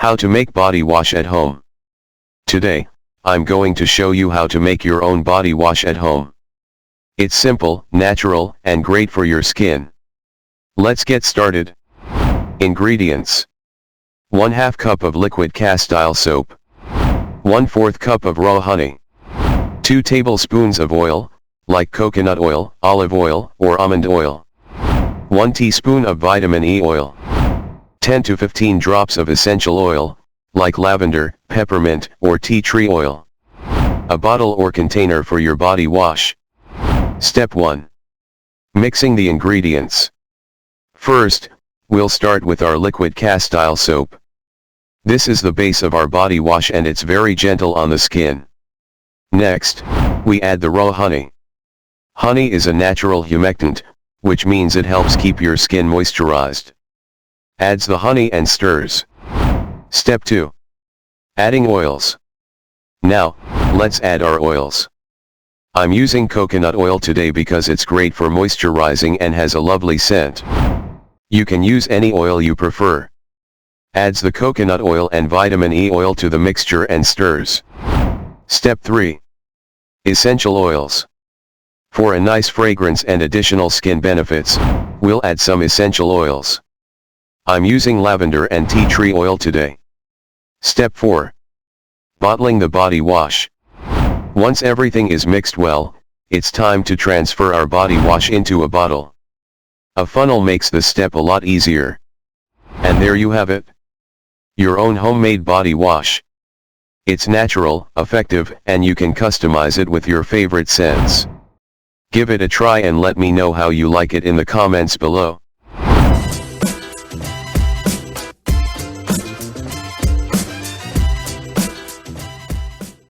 How to make body wash at home. Today, I'm going to show you how to make your own body wash at home. It's simple, natural, and great for your skin. Let's get started. Ingredients: 1/2 cup of liquid castile soap, 1/4 cup of raw honey, 2 tablespoons of oil, like coconut oil, olive oil, or almond oil, 1 teaspoon of vitamin E oil, 10 to 15 drops of essential oil, like lavender, peppermint, or tea tree oil. A bottle or container for your body wash. Step 1. Mixing the ingredients. First, we'll start with our liquid castile soap. This is the base of our body wash and it's very gentle on the skin. Next, we add the raw honey. Honey is a natural humectant, which means it helps keep your skin moisturized. Adds the honey and stirs. Step 2. Adding oils. Now, let's add our oils. I'm using coconut oil today because it's great for moisturizing and has a lovely scent. You can use any oil you prefer. Adds the coconut oil and vitamin E oil to the mixture and stirs. Step 3. Essential oils. For a nice fragrance and additional skin benefits, we'll add some essential oils. I'm using lavender and tea tree oil today. Step 4. Bottling the body wash. Once everything is mixed well, it's time to transfer our body wash into a bottle. A funnel makes this step a lot easier. And there you have it. Your own homemade body wash. It's natural, effective, and you can customize it with your favorite scents. Give it a try and let me know how you like it in the comments below.